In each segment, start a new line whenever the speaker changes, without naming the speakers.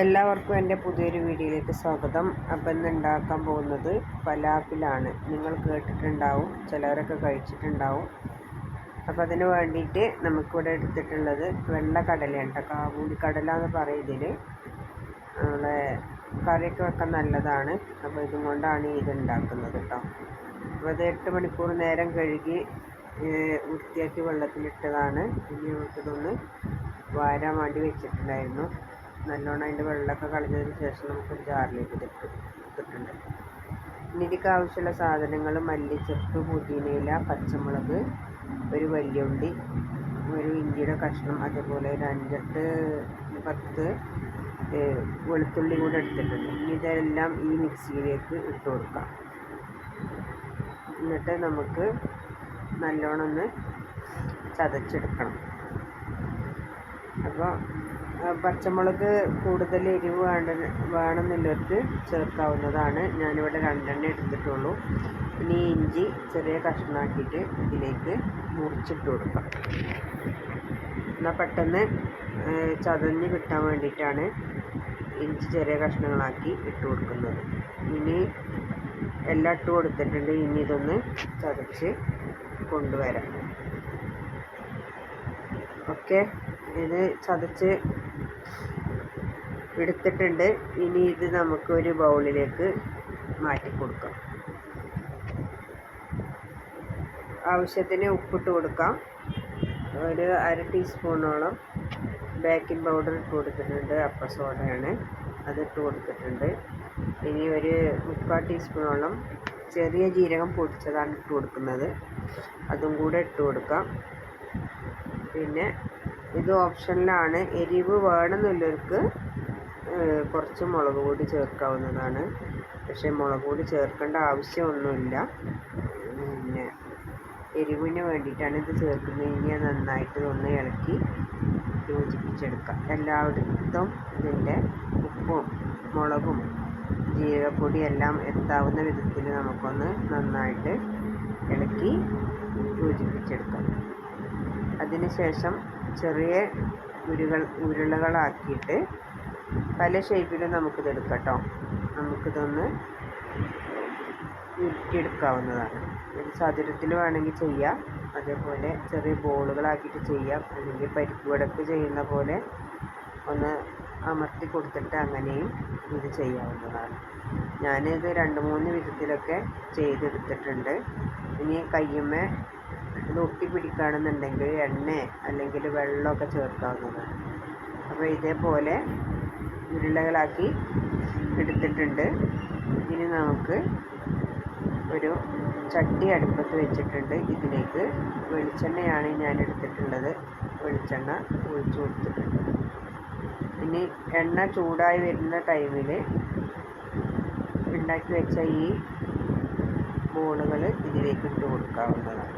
എല്ലാവർക്കും എൻ്റെ പുതിയൊരു വീഡിയോയിലേക്ക് സ്വാഗതം. അപ്പം ഇന്ന് ഉണ്ടാക്കാൻ പോകുന്നത് ഫലാഫിലാണ്. നിങ്ങൾ കേട്ടിട്ടുണ്ടാവും, ചിലവരൊക്കെ കഴിച്ചിട്ടുണ്ടാവും. അപ്പം അതിന് വേണ്ടിയിട്ട് നമുക്കിവിടെ എടുത്തിട്ടുള്ളത് വെള്ള കടലയാണ് കേട്ടോ. കാബൂലി കടല എന്ന് പറയുന്നതിൽ നമ്മളെ കറിയൊക്കെ വെക്കാൻ നല്ലതാണ്. അപ്പോൾ ഇതും കൊണ്ടാണ് ഇത് ഉണ്ടാക്കുന്നത് കേട്ടോ. അപ്പോൾ അത് 8 മണിക്കൂർ നേരം കഴുകി വൃത്തിയാക്കി വെള്ളത്തിലിട്ടതാണ്. ഇനി നമുക്കിതൊന്ന് വാരാൻ വേണ്ടി വെച്ചിട്ടുണ്ടായിരുന്നു. നല്ലോണം അതിൻ്റെ വെള്ളമൊക്കെ കളഞ്ഞതിന് ശേഷം നമുക്ക് ജാറിലേക്ക് ഇട്ടിട്ടുണ്ട്. ഇനി ഇതിലേക്ക് ആവശ്യമുള്ള സാധനങ്ങൾ: മല്ലിച്ചപ്പ്, പുതിനയില, പച്ചമുളക്, ഒരു വലിയ ഉള്ളി, ഒരു ഇഞ്ചിയുടെ കഷ്ണം, അതേപോലെ ഒരു 5-10 വെളുത്തുള്ളി കൂടെ എടുത്തിട്ടുണ്ട്. ഇനി ഇതെല്ലാം ഈ മിക്സിയിലേക്ക് ഇട്ട് കൊടുക്കാം. എന്നിട്ട് നമുക്ക് നല്ലോണം ഒന്ന് ചതച്ചെടുക്കണം. അപ്പോൾ പച്ചമുളക് കൂടുതൽ എരിവ് വേണമെന്നുള്ളവർക്ക് ചേർക്കാവുന്നതാണ്. ഞാനിവിടെ 2 എടുത്തിട്ടുള്ളൂ. ഇനി ഇഞ്ചി ചെറിയ കഷ്ണമാക്കിയിട്ട് ഇതിലേക്ക് മുറിച്ചിട്ട് കൊടുക്കാം. എന്നാൽ പെട്ടെന്ന് ചതഞ്ഞ് കിട്ടാൻ വേണ്ടിയിട്ടാണ് ഇഞ്ചി ചെറിയ കഷ്ണങ്ങളാക്കി ഇട്ട് കൊടുക്കുന്നത്. ഇനി എല്ലാം ഇട്ട് കൊടുത്തിട്ടുണ്ട്. ഇനി ഇതൊന്ന് ചതച്ച് കൊണ്ടുവരാം. ഓക്കെ, ഇത് ചതച്ച് എടുത്തിട്ടുണ്ട്. ഇനി ഇത് നമുക്ക് ഒരു ബൗളിലേക്ക് മാറ്റി കൊടുക്കാം. ആവശ്യത്തിന് ഉപ്പിട്ട് കൊടുക്കാം. ഒരു 1/2 ടീസ്പൂണോളം ബേക്കിംഗ് പൗഡർ ഇട്ട് കൊടുത്തിട്ടുണ്ട്. അപ്പ സോഡയാണ്, അതിട്ട് കൊടുത്തിട്ടുണ്ട്. ഇനി ഒരു 3/4 ടീസ്പൂണോളം ചെറിയ ജീരകം പൊടിച്ചതാണ് ഇട്ട് കൊടുക്കുന്നത്. അതും കൂടെ ഇട്ട് കൊടുക്കാം. പിന്നെ ഇത് ഓപ്ഷനിലാണ്. എരിവ് വേണമെന്നുള്ളവർക്ക് കുറച്ച് മുളക് പൊടി ചേർക്കാവുന്നതാണ്. പക്ഷേ മുളക് പൊടി ചേർക്കേണ്ട ആവശ്യമൊന്നുമില്ല. പിന്നെ എരിവിന് വേണ്ടിയിട്ടാണ് ഇത് ചേർക്കുന്നത്. ഇനി നന്നായിട്ട് ഒന്ന് ഇളക്കി യോജിപ്പിച്ചെടുക്കാം. എല്ലായിടത്തും ഇതിൻ്റെ ഉപ്പും മുളകും ജീരകപ്പൊടി എല്ലാം എത്താവുന്ന വിധത്തിൽ നമുക്കൊന്ന് നന്നായിട്ട് ഇളക്കി യോജിപ്പിച്ചെടുക്കാം. അതിനുശേഷം ചെറിയ ഉരുളകളാക്കിയിട്ട് പല ഷേപ്പിലും നമുക്കിതെടുക്കാം കേട്ടോ. നമുക്കിതൊന്ന് ഉരുട്ടിയെടുക്കാവുന്നതാണ്. ഒരു ചതുരത്തിൽ വേണമെങ്കിൽ ചെയ്യാം, അതേപോലെ ചെറിയ ബോളുകളാക്കിയിട്ട് ചെയ്യാം. അല്ലെങ്കിൽ പരിപ്പ് വടക്ക് ചെയ്യുന്ന പോലെ ഒന്ന് അമർത്തി കൊടുത്തിട്ട് അങ്ങനെയും ഇത് ചെയ്യാവുന്നതാണ്. ഞാനിത് 2-3 വിധത്തിലൊക്കെ ചെയ്തെടുത്തിട്ടുണ്ട്. ഇനി കയ്യുമ്മേ ഇത് ഒട്ടിപ്പിടിക്കുകയാണെന്നുണ്ടെങ്കിൽ എണ്ണ അല്ലെങ്കിൽ വെള്ളമൊക്കെ ചേർക്കാവുന്നതാണ്. അപ്പോൾ ഇതേപോലെ ഉരുളകളാക്കി എടുത്തിട്ടുണ്ട്. ഇനി നമുക്ക് ഒരു ചട്ടി അടുപ്പത്ത് വെച്ചിട്ടുണ്ട്. ഇതിലേക്ക് വെളിച്ചെണ്ണയാണ് ഞാൻ എടുത്തിട്ടുള്ളത്. വെളിച്ചെണ്ണ ഒഴിച്ചു കൊടുത്തിട്ടുണ്ട്. ഇനി എണ്ണ ചൂടായി വരുന്ന ടൈമിൽ ഉണ്ടാക്കി വെച്ച ഈ ബോളുകൾ ഇതിലേക്ക് ഇട്ട് കൊടുക്കാവുന്നതാണ്.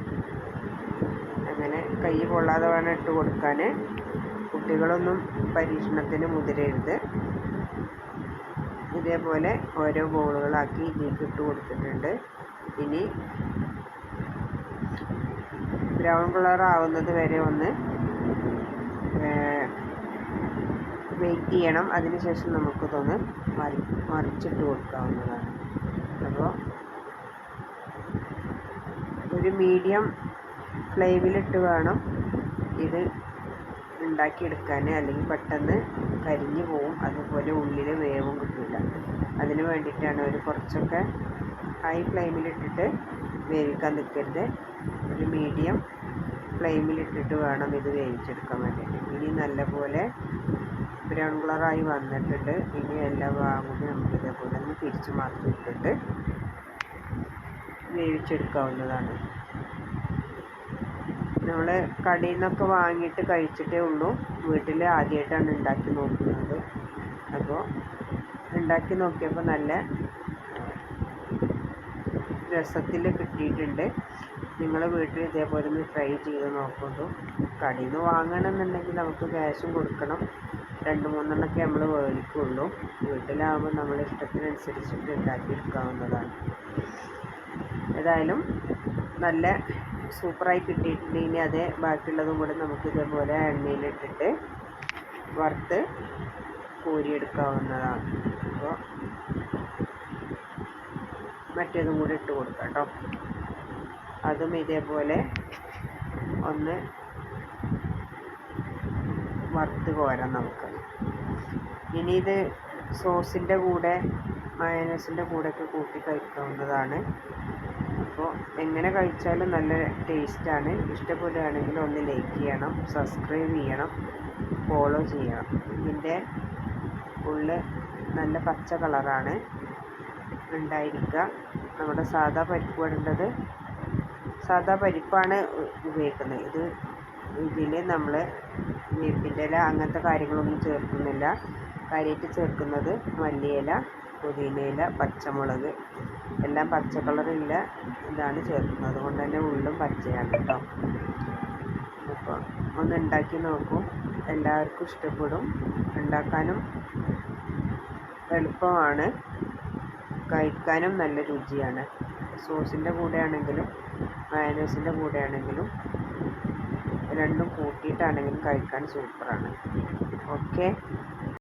അങ്ങനെ കൈ പൊള്ളാതെ വേണം ഇട്ട് കൊടുക്കാൻ. കുട്ടികളൊന്നും പരീക്ഷണത്തിന് മുതിരരുത്. ഇതേപോലെ ഓരോ ബോളുകളാക്കി ഇതിലേക്ക് ഇട്ട് കൊടുത്തിട്ടുണ്ട്. ഇനി ബ്രൗൺ കളർ ആവുന്നത് വരെ ഒന്ന് വെയിറ്റ് ചെയ്യണം. അതിനുശേഷം നമുക്കിതൊന്ന് മറിച്ചിട്ട് കൊടുക്കാവുന്നതാണ്. അപ്പോൾ ഒരു മീഡിയം ഫ്ലെയിമിലിട്ട് വേണം ഇത് ഉണ്ടാക്കിയെടുക്കാൻ, അല്ലെങ്കിൽ പെട്ടെന്ന് കരിഞ്ഞു പോവും. അതുപോലെ ഉള്ളിൽ വേവും കിട്ടില്ല. അതിന് വേണ്ടിയിട്ടാണ് കുറച്ചൊക്കെ ഹൈ ഫ്ലെയിമിലിട്ടിട്ട് വേവിക്കാൻ നിൽക്കരുത്. ഒരു മീഡിയം ഫ്ലെയിമിലിട്ടിട്ട് വേണം ഇത് വേവിച്ചെടുക്കാൻ വേണ്ടിയിട്ട്. ഇനി നല്ലപോലെ ബ്രൗൺ കളറായി വന്നിട്ടുണ്ട്. ഇനി എല്ലാ ഭാഗവും നമുക്ക് ഇതേപോലെ ഒന്ന് തിരിച്ച് മാറ്റിയിട്ടിട്ട് വേവിച്ചെടുക്കാവുന്നതാണ്. നമ്മൾ കടയിൽ നിന്നൊക്കെ വാങ്ങിയിട്ട് കഴിച്ചിട്ടേ ഉള്ളൂ. വീട്ടിൽ ആദ്യമായിട്ടാണ് ഉണ്ടാക്കി നോക്കുന്നത്. അപ്പോൾ ഉണ്ടാക്കി നോക്കിയപ്പോൾ നല്ല രസത്തിൽ കിട്ടിയിട്ടുണ്ട്. നിങ്ങൾ വീട്ടിൽ ഇതേപോലെ ഒന്ന് ട്രൈ ചെയ്ത് നോക്കുള്ളൂ. കടയിൽ നിന്ന് വാങ്ങണമെന്നുണ്ടെങ്കിൽ നമുക്ക് ക്യാഷും കൊടുക്കണം. 2-3 നമ്മൾ മേടിക്കുള്ളൂ. വീട്ടിലാകുമ്പോൾ നമ്മൾ ഇഷ്ടത്തിനനുസരിച്ചിട്ട് ഉണ്ടാക്കിയെടുക്കാവുന്നതാണ്. ഏതായാലും നല്ല സൂപ്പറായി കിട്ടിയിട്ടുണ്ട്. ഇനി ബാക്കിയുള്ളതും കൂടെ നമുക്ക് ഇതേപോലെ എണ്ണയിലിട്ടിട്ട് വറുത്ത് കോരിയെടുക്കാവുന്നതാണ്. അപ്പോൾ മറ്റേതും കൂടി ഇട്ട് കൊടുക്കാം കേട്ടോ. അതും ഇതേപോലെ ഒന്ന് വറുത്ത് കോരാം നമുക്ക്. ഇനി ഇത് സോസിൻ്റെ കൂടെ മയോണൈസിൻ്റെ കൂടെയൊക്കെ കൂട്ടി കഴിക്കാവുന്നതാണ്. അപ്പോൾ എങ്ങനെ കഴിച്ചാലും നല്ല ടേസ്റ്റാണ്. ഇഷ്ടപ്പെടുകയാണെങ്കിൽ ഒന്ന് ലൈക്ക് ചെയ്യണം, സബ്സ്ക്രൈബ് ചെയ്യണം, ഫോളോ ചെയ്യണം. ഇതിൻ്റെ ഉള്ളിൽ നല്ല പച്ച കളറാണ് ഉണ്ടായിരിക്കുക. നമ്മുടെ സാദാ പരിപ്പ് ഇടേണ്ടത് സാദാ പരിപ്പാണ് ഉപയോഗിക്കുന്നത്. ഇതിൽ നമ്മൾ വേപ്പിൻ്റെ ഇല അങ്ങനത്തെ കാര്യങ്ങളൊന്നും ചേർക്കുന്നില്ല. കാര്യമായിട്ട് ചേർക്കുന്നത് മല്ലിയില, പുതിനയില, പച്ചമുളക് എല്ലാം പച്ച കളറില്ല ഇതാണ് ചേർക്കുന്നത്. അതുകൊണ്ട് തന്നെ ഉള്ളും പച്ചയാണ് കേട്ടോ. അപ്പോൾ ഒന്ന് ഉണ്ടാക്കി നോക്കൂ, എല്ലാവർക്കും ഇഷ്ടപ്പെടും. ഉണ്ടാക്കാനും എളുപ്പമാണ്, കഴിക്കാനും നല്ല രുചിയാണ്. സോസിൻ്റെ കൂടെ ആണെങ്കിലും മയോണൈസിൻ്റെ കൂടെ ആണെങ്കിലും രണ്ടും കൂട്ടിയിട്ടാണെങ്കിലും കഴിക്കാൻ സൂപ്പറാണ്. ഓക്കെ.